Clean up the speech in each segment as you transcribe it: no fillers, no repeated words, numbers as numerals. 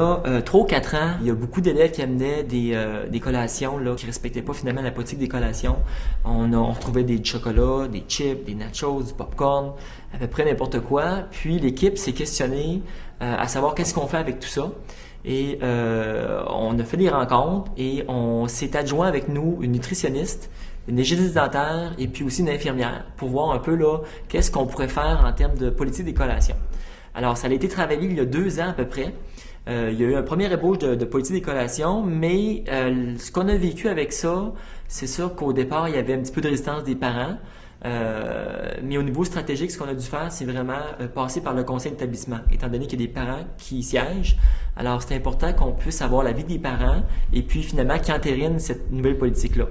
a 3 ou 4 ans, il y a beaucoup d'élèves qui amenaient des collations là, qui respectaient pas finalement la politique des collations. On retrouvait des chocolats, des chips, des nachos, du popcorn, à peu près n'importe quoi. Puis l'équipe s'est questionnée à savoir qu'est-ce qu'on fait avec tout ça. Et on a fait des rencontres et on s'est adjoint avec nous une nutritionniste, une hygiéniste dentaire et puis aussi une infirmière pour voir un peu là qu'est-ce qu'on pourrait faire en termes de politique des collations. Alors, ça a été travaillé il y a 2 ans à peu près. Il y a eu un premier ébauche de politique des collations, mais ce qu'on a vécu avec ça, c'est sûr qu'au départ, il y avait un petit peu de résistance des parents. Mais au niveau stratégique, ce qu'on a dû faire, c'est vraiment passer par le conseil d'établissement, étant donné qu'il y a des parents qui siègent. Alors, c'est important qu'on puisse avoir l'avis des parents et puis finalement qui entérinent cette nouvelle politique-là.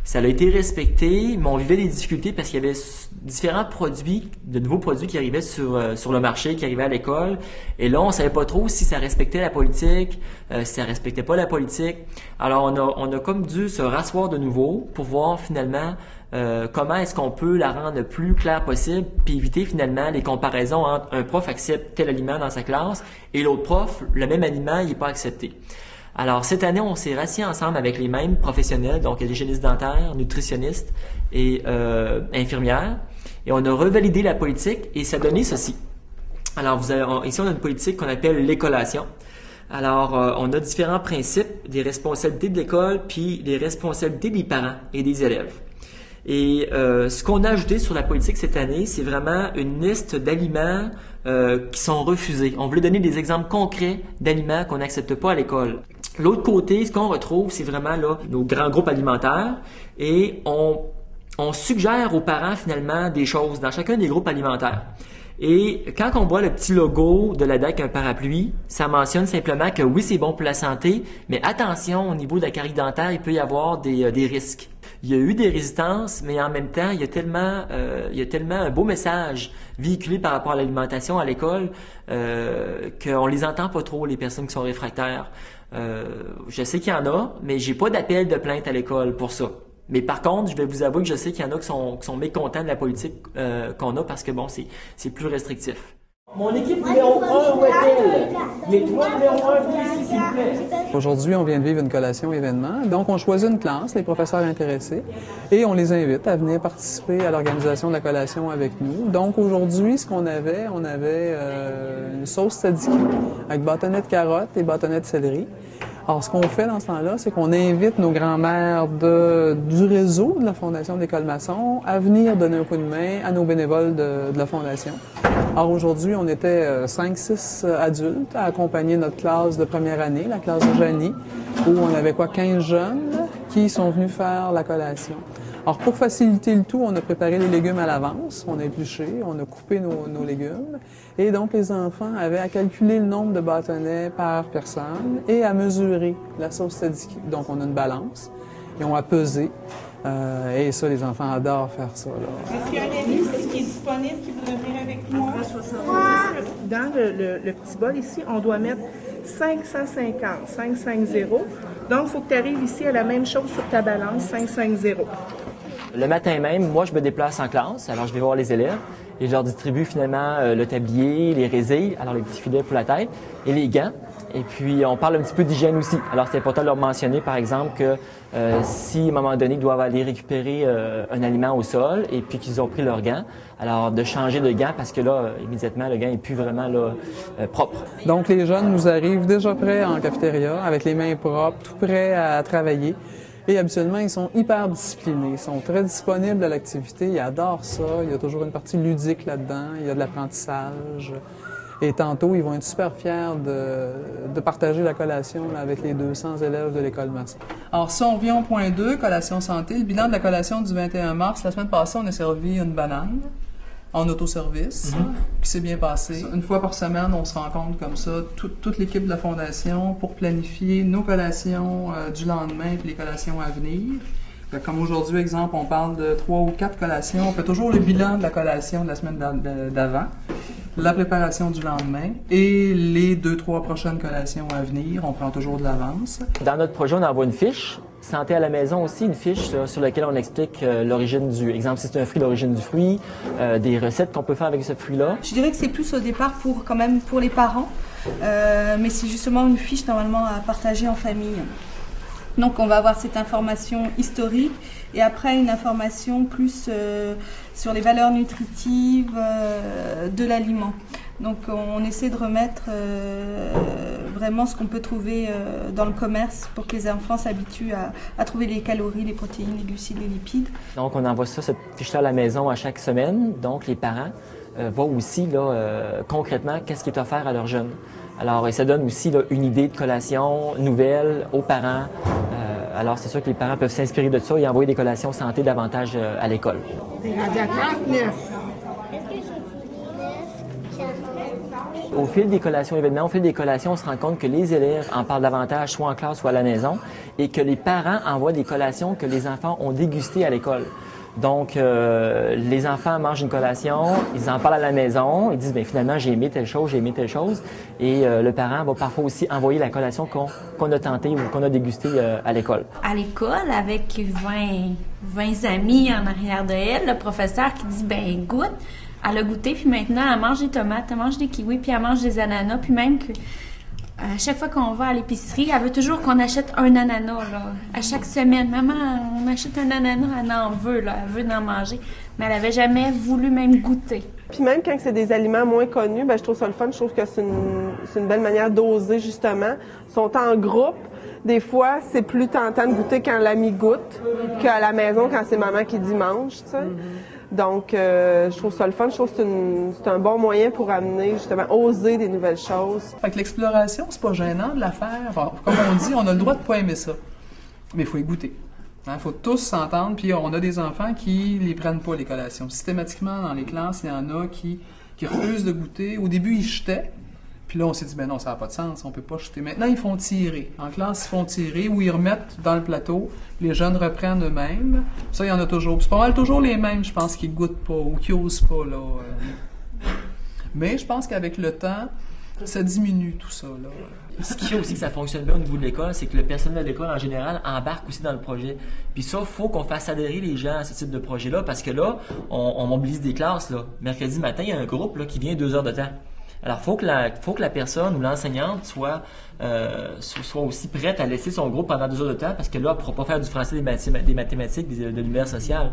Ça a été respecté, mais on vivait des difficultés parce qu'il y avait différents produits, de nouveaux produits qui arrivaient sur le marché, qui arrivaient à l'école. Et là, on savait pas trop si ça respectait la politique, si ça respectait pas la politique. Alors, on a comme dû se rasseoir de nouveau pour voir finalement comment est-ce qu'on peut la rendre le plus claire possible puis éviter finalement les comparaisons entre un prof accepte tel aliment dans sa classe et l'autre prof, le même aliment, il n'est pas accepté. Alors, cette année, on s'est rassis ensemble avec les mêmes professionnels, donc hygiénistes dentaires, nutritionnistes et infirmières, et on a revalidé la politique et ça a donné ceci. Alors, ici, on a une politique qu'on appelle l'écollation. Alors, on a différents principes, des responsabilités de l'école, puis des responsabilités des parents et des élèves. Et ce qu'on a ajouté sur la politique cette année, c'est vraiment une liste d'aliments qui sont refusés. On voulait donner des exemples concrets d'aliments qu'on n'accepte pas à l'école. L'autre côté, ce qu'on retrouve, c'est vraiment là nos grands groupes alimentaires et on suggère aux parents finalement des choses dans chacun des groupes alimentaires. Et quand on voit le petit logo de la DAC, un parapluie, ça mentionne simplement que oui, c'est bon pour la santé, mais attention, au niveau de la carie dentaire, il peut y avoir des risques. Il y a eu des résistances, mais en même temps, il y a tellement un beau message véhiculé par rapport à l'alimentation à l'école qu'on les entend pas trop, les personnes qui sont réfractaires. Je sais qu'il y en a, mais j'ai pas d'appel de plainte à l'école pour ça. Mais par contre, je vais vous avouer que je sais qu'il y en a qui sont mécontents de la politique qu'on a parce que bon, c'est plus restrictif. Mon équipe numéro 1, où est-elle? Les 3 numéro 1, venez ici, s'il vous plaît. Aujourd'hui, on vient de vivre une collation événement. Donc, on choisit une classe, les professeurs intéressés, et on les invite à venir participer à l'organisation de la collation avec nous. Donc, aujourd'hui, ce qu'on avait, une sauce tzatziki avec bâtonnets de carottes et bâtonnets de céleri. Alors, ce qu'on fait dans ce temps-là, c'est qu'on invite nos grands-mères du réseau de la Fondation d'École Masson à venir donner un coup de main à nos bénévoles de la Fondation. Alors, aujourd'hui, on était 5-6 adultes à accompagner notre classe de première année, la classe de Janie, où on avait 15 jeunes qui sont venus faire la collation. Alors, pour faciliter le tout, on a préparé les légumes à l'avance, on a épluché, on a coupé nos légumes. Et donc, les enfants avaient à calculer le nombre de bâtonnets par personne et à mesurer la sauce tzatziki. Donc, on a une balance et on a pesé. Et ça, les enfants adorent faire ça. Est-ce qu'il y a un ami qui est disponible qui voudrait venir avec moi? Dans le petit bol ici, on doit mettre 550. Donc, il faut que tu arrives ici à la même chose sur ta balance, 550. Le matin même, moi, je me déplace en classe. Alors, je vais voir les élèves et je leur distribue finalement le tablier, les résilles, alors les petits filets pour la tête et les gants. Et puis, on parle un petit peu d'hygiène aussi. Alors, c'est important de leur mentionner, par exemple, que si, à un moment donné, ils doivent aller récupérer un aliment au sol et puis qu'ils ont pris leurs gants, alors de changer de gants parce que là, immédiatement, le gant n'est plus vraiment là, propre. Donc, les jeunes nous arrivent déjà prêts en cafétéria, avec les mains propres, tout prêts à travailler. Et habituellement, ils sont hyper disciplinés, ils sont très disponibles à l'activité, ils adorent ça, il y a toujours une partie ludique là-dedans, il y a de l'apprentissage. Et tantôt, ils vont être super fiers de partager la collation là, avec les 200 élèves de l'École Masson. Alors, si on vient au point 2, collation santé, le bilan de la collation du 21 mars, la semaine passée, on a servi une banane en autoservice, qui s'est bien passé. Une fois par semaine, on se rencontre comme ça, toute l'équipe de la Fondation, pour planifier nos collations du lendemain et les collations à venir. Comme aujourd'hui, exemple, on parle de 3 ou 4 collations. On fait toujours le bilan de la collation de la semaine d'avant, la préparation du lendemain et les 2-3 prochaines collations à venir. On prend toujours de l'avance. Dans notre projet, on envoie une fiche Santé à la maison aussi, une fiche sur laquelle on explique l'origine du... Exemple, si c'est un fruit, l'origine du fruit, des recettes qu'on peut faire avec ce fruit-là. Je dirais que c'est plus au départ quand même pour les parents, mais c'est justement une fiche normalement à partager en famille. Donc on va avoir cette information historique et après une information plus sur les valeurs nutritives de l'aliment. Donc on essaie de remettre vraiment ce qu'on peut trouver dans le commerce pour que les enfants s'habituent à trouver les calories, les protéines, les glucides, les lipides. Donc on envoie cette fiche-là à la maison à chaque semaine. Donc les parents voient aussi concrètement qu'est-ce qui est offert à leurs jeunes. Alors, ça donne aussi une idée de collation nouvelle aux parents. Alors, c'est sûr que les parents peuvent s'inspirer de ça et envoyer des collations santé davantage à l'école. Au fil des collations événements, au fil des collations, on se rend compte que les élèves en parlent davantage, soit en classe, soit à la maison, et que les parents envoient des collations que les enfants ont dégustées à l'école. Donc, les enfants mangent une collation, ils en parlent à la maison, ils disent, bien finalement, j'ai aimé telle chose, et le parent va parfois aussi envoyer la collation qu'on a tentée ou qu'on a dégustée à l'école. À l'école, avec 20 amis en arrière de elle, le professeur qui dit, ben goûte, elle a goûté, puis maintenant, elle mange des tomates, elle mange des kiwis, puis elle mange des ananas, puis même que... À chaque fois qu'on va à l'épicerie, elle veut toujours qu'on achète un ananas, là. À chaque semaine, maman, on achète un ananas, elle en veut, là. Elle veut en manger. Mais elle avait jamais voulu même goûter. Puis même quand c'est des aliments moins connus, ben je trouve ça le fun. Je trouve que c'est une belle manière d'oser, justement. Ils sont en groupe. Des fois, c'est plus tentant de goûter quand l'ami goûte qu'à la maison quand c'est maman qui dit mange, tu sais. Donc, je trouve ça le fun. Je trouve que c'est un bon moyen pour amener, justement, oser des nouvelles choses. Fait que l'exploration, c'est pas gênant de la faire. Enfin, comme on dit, on a le droit de pas aimer ça. Mais il faut y goûter. Il faut tous s'entendre. Puis on a des enfants qui les prennent pas, les collations. Systématiquement, dans les classes, il y en a qui refusent de goûter. Au début, ils jetaient. Puis là, on s'est dit, ben non, ça n'a pas de sens, on peut pas jeter. Maintenant, ils font tirer. En classe, ils font tirer ou ils remettent dans le plateau. Les jeunes reprennent eux-mêmes. Ça, il y en a toujours. Puis c'est pas mal toujours les mêmes, je pense, qui goûtent pas ou qui osent pas, là. Mais je pense qu'avec le temps, ça diminue tout ça, là. Ce qui fait aussi que ça fonctionne bien au niveau de l'école, c'est que le personnel de l'école, en général, embarque aussi dans le projet. Puis ça, il faut qu'on fasse adhérer les gens à ce type de projet-là, parce que là, on mobilise des classes, là. Mercredi matin, il y a un groupe là, qui vient 2 heures de temps. Alors, faut que la personne ou l'enseignante soit aussi prête à laisser son groupe pendant 2 heures de temps, parce que là, elle ne pourra pas faire du français, des mathématiques, de l'univers social.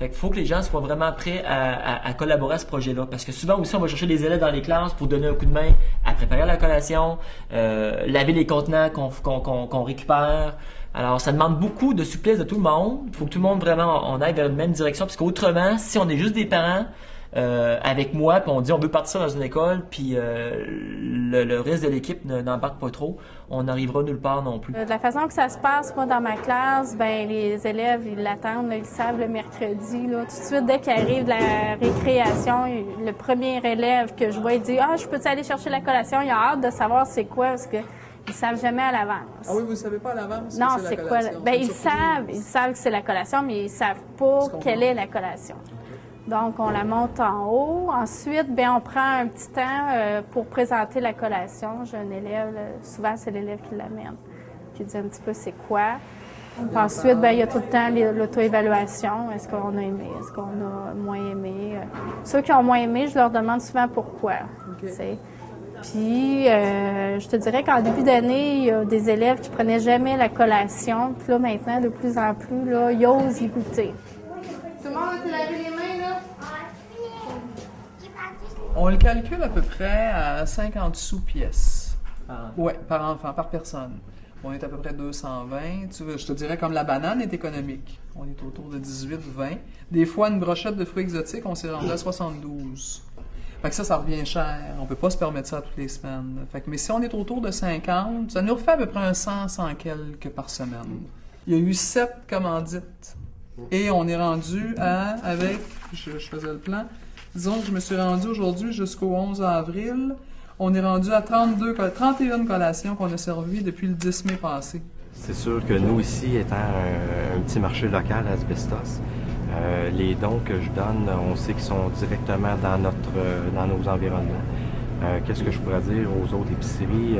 Fait qu'il faut que les gens soient vraiment prêts à collaborer à ce projet-là. Parce que souvent aussi, on va chercher des élèves dans les classes pour donner un coup de main à préparer la collation, laver les contenants qu'on récupère. Alors, ça demande beaucoup de souplesse de tout le monde. Il faut que tout le monde vraiment, on aille vers une même direction. Parce qu'autrement, si on est juste des parents, avec moi, puis on dit on veut partir dans une école, puis le reste de l'équipe n'embarque pas trop, on n'arrivera nulle part non plus. De la façon que ça se passe, moi, dans ma classe, ben les élèves, ils l'attendent, ils savent le mercredi, là, tout de suite, dès qu'il arrive de la récréation, le premier élève que je vois, il dit « Ah, je peux-tu aller chercher la collation? » Il a hâte de savoir c'est quoi, parce que ils savent jamais à l'avance. Ah oui, vous ne savez pas à l'avance non, que c'est la quoi? collation? Ben, ils savent que c'est la collation, mais ils savent pas quelle est la collation. Donc, on la monte en haut. Ensuite, bien, on prend un petit temps pour présenter la collation. J'ai un élève, souvent c'est l'élève qui l'amène, qui dit un petit peu c'est quoi. Ensuite, bien, il y a tout le temps l'auto-évaluation. Est-ce qu'on a aimé? Est-ce qu'on a moins aimé? Ceux qui ont moins aimé, je leur demande souvent pourquoi. Okay. Puis, je te dirais qu'en début d'année, il y a des élèves qui prenaient jamais la collation. Puis là, maintenant, de plus en plus, là, ils osent y goûter. Tout le monde a lavé les mains, là? On le calcule à peu près à 50 sous pièce. Oui, par enfant, par personne. On est à peu près 220. Je te dirais comme la banane est économique. On est autour de 18-20. Des fois, une brochette de fruits exotiques, on s'est rendu à 72. Fait que ça revient cher. On peut pas se permettre ça toutes les semaines. Fait que, mais si on est autour de 50, ça nous refait à peu près un 100 quelques par semaine. Il y a eu 7 commandites. Et on est rendu avec, je faisais le plan, disons que je me suis rendu aujourd'hui jusqu'au 11 avril, on est rendu à 31 collations qu'on a servies depuis le 10 mai passé. C'est sûr que nous ici, étant un petit marché local à Asbestos, les dons que je donne, on sait qu'ils sont directement dans nos environnements. Qu'est-ce que je pourrais dire aux autres épiceries?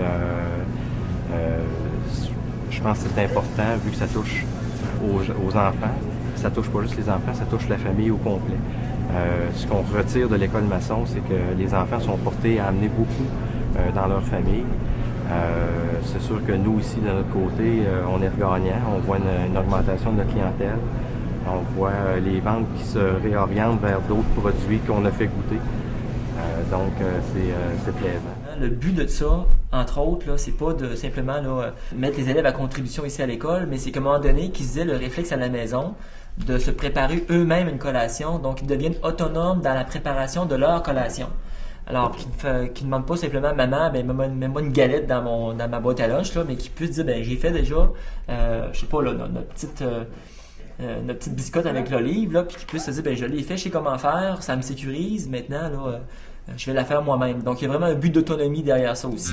Je je pense que c'est important vu que ça touche aux enfants. Ça touche pas juste les enfants, ça touche la famille au complet. Ce qu'on retire de l'école maçon, c'est que les enfants sont portés à amener beaucoup dans leur famille. C'est sûr que nous ici, de notre côté, on est gagnant. On voit une augmentation de notre clientèle. On voit les ventes qui se réorientent vers d'autres produits qu'on a fait goûter. Donc, c'est plaisant. Le but de ça, entre autres, là, c'est pas de simplement là, mettre les élèves à contribution ici à l'école, mais c'est qu'à un moment donné, qu'ils aient le réflexe à la maison de se préparer eux-mêmes une collation. Donc, ils deviennent autonomes dans la préparation de leur collation. Alors, qu'ils ne demandent pas simplement « Maman, ben, mets-moi une galette dans ma boîte à lunch », là, mais qu'ils puissent dire « Ben, j'ai fait déjà, je sais pas, là, notre petite biscotte avec l'olive, là, puis qu'ils puissent se dire « Ben, je l'ai fait, je sais comment faire, ça me sécurise, maintenant, là, je vais la faire moi-même. » Donc, il y a vraiment un but d'autonomie derrière ça aussi.